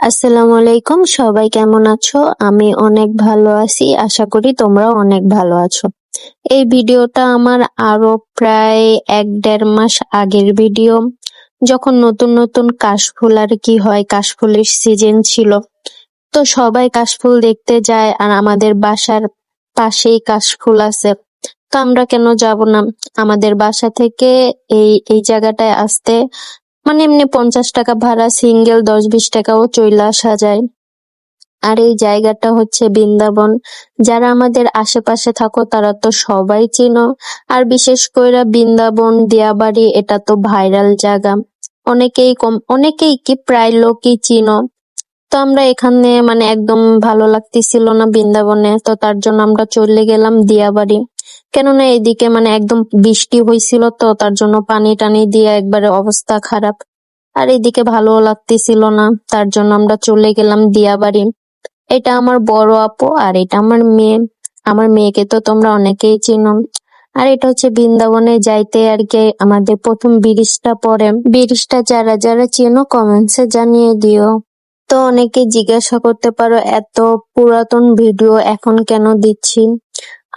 আসসালামু আলাইকুম, সবাই কেমন আছো? আমি অনেক ভালো আছি, আশা করি তোমরাও অনেক ভালো আছো। এই ভিডিওটা আমার আরো প্রায় ১-১.৫ মাস আগের ভিডিও, যখন নতুন নতুন কাশফুল আর কি হয়, কাশফুলের সিজন ছিল। তো সবাই কাশফুল দেখতে যায় আর আমাদের বাসার পাশেই কাশফুল আছে। তো আমরা কেন যাব না? আমাদের বাসা থেকে এই এই জায়গাটায় আসতে মানে এমনি 50 টাকা ভাড়া, সিঙ্গেল 10-20 টাকাও চইলা আসা যায়। আর এই জায়গাটা হচ্ছে বৃন্দাবন। যারা আমাদের আশেপাশে থাকো তারা তো সবাই চিনো। আর বিশেষ কইরা বৃন্দাবন, দিয়াবাড়ি এটা তো ভাইরাল জায়গা। অনেকেই কি প্রায় লোকই চিনো। তো আমরা এখানে মানে একদম ভালো লাগতেছিল না বৃন্দাবনে, তো তার জন্য আমরা চলে গেলাম দিয়াবাড়ি। কেননা এদিকে মানে একদম বৃষ্টি হয়েছিল, তো তার জন্য পানি টানি দিয়ে একবারে অবস্থা খারাপ। আর এদিকে ভালো লাগতেছিল না, তার জন্য আমরা চলে গেলাম দিয়াবাড়ি। এটা আমার বড় আপু আর এটা আমার মেয়ে। আমার মেয়েকে তো তোমরা অনেকেই চিনো। আর এটা হচ্ছে বৃন্দাবনে যাইতে আর কি আমাদের প্রথম ব্রিজটা পড়ে। ব্রিজটা যারা যারা চেনো কমেন্টসে জানিয়ে দিও। তো অনেকে জিজ্ঞাসা করতে পারো এত পুরাতন ভিডিও এখন কেন দিচ্ছি।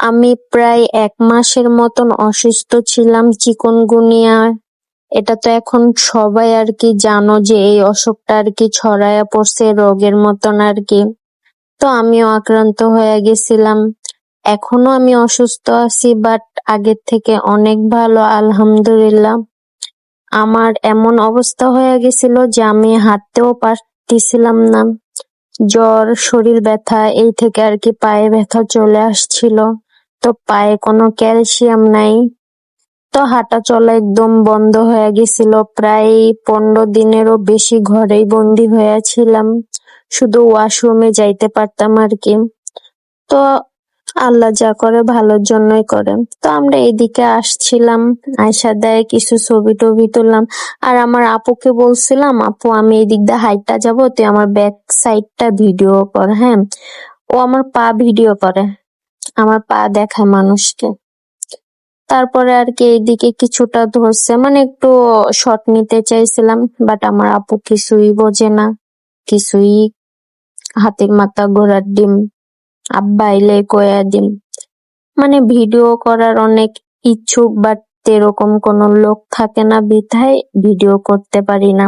আমি প্রায় 1 মাসের মতন অসুস্থ ছিলাম, চিকুনগুনিয়া। এটা তো এখন সবাই আর কি জানো যে এই অসুখটা আর কি ছড়ায়া পড়ছে রোগের মতন আর কি। তো আমিও আক্রান্ত হয়ে গেছিলাম। এখনো আমি অসুস্থ আছি, বাট আগের থেকে অনেক ভালো, আলহামদুলিল্লাহ। আমার এমন অবস্থা হয়ে গেছিল যে আমি হাঁটতেও পারতেছিলাম না। জ্বর, শরীর ব্যথা, এই থেকে আর কি পায়ে ব্যথা চলে আসছিল। তো পায়ে কোনো ক্যালসিয়াম নাই। তো হাঁটা চলা একদম বন্ধ হয়ে গেছিল, প্রায় 15 দিনেরও বেশি ঘরেই বন্দি হয়ে ছিলাম। শুধু ওয়াশরুমে যাইতে পারতাম আর কি। তো আল্লাহ যা করে ভালোর জন্যই করে। তো আমরা এদিকে আসছিলাম, আয়সা দেয় কিছু ছবি টবি তুললাম। আর আমার আপুকে বলছিলাম, আপু আমি এদিক দিয়ে হাইটটা যাবো, তুই আমার ব্যাক সাইডটা ভিডিও কর। হ্যাঁ, ও আমার পা ভিডিও করে, আমার পা দেখায় মানুষকে। তারপরে আর কি এইদিকে কিছুটা ধরছে, মানে একটু শর্ট নিতে চাইছিলাম, বাট আমার আপু কিছুই বোঝে না, কিছুই। হাতির মাথা ঘোড়ার ডিম, আব্বা আইলে কয়া দিম। মানে ভিডিও করার অনেক ইচ্ছুক, বাট এরকম কোনো লোক থাকে না বিধায় ভিডিও করতে পারি না।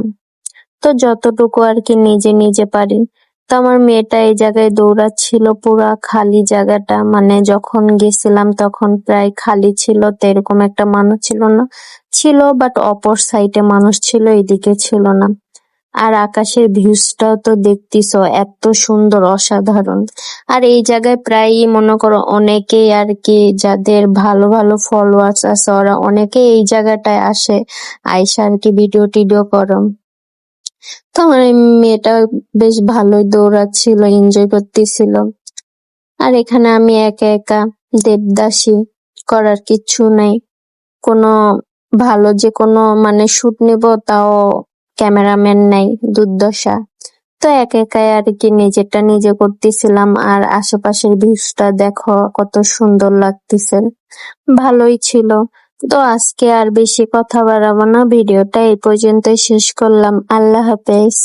তো যতটুকু আর কি নিজে নিজে পারি। তো আমার মেয়েটা এই জায়গায় দৌড়াচ্ছিল, পুরা খালি জায়গাটা, মানে যখন গেছিলাম তখন প্রায় খালি ছিল, তো এরকম একটা মানুষ ছিল না। ছিল বাট অপর সাইডে মানুষ ছিল, এদিকে ছিল না। আর আকাশের ভিউজটাও তো দেখতিছো, এত সুন্দর, অসাধারণ। আর এই জায়গায় প্রায়ই মনে করো অনেকেই আর কি যাদের ভালো ভালো ফলোয়ার্স আছে ওরা অনেকেই এই জায়গাটায় আসে, আইসা আর কি ভিডিও টিডিও করো। তো আমার এই মেয়েটা বেশ ভালোই দৌড়াচ্ছিল, এনজয় করতেছিল। আর এখানে আমি একা একা দেবদাসী, করার কিচ্ছু নাই। কোনো ভালো যে কোনো মানে শুট নিব তাও ক্যামেরাম্যান নাই, দুর্দশা। তো একা একাই আর কি নিজেরটা নিজে করতেছিলাম। আর আশেপাশের ভিউজটা দেখো কত সুন্দর লাগতেছে, ভালোই ছিল। তো আজকে আর বেশি কথা বাড়াবো না, ভিডিওটা এই পর্যন্তই শেষ করলাম। আল্লাহ হাফেজ।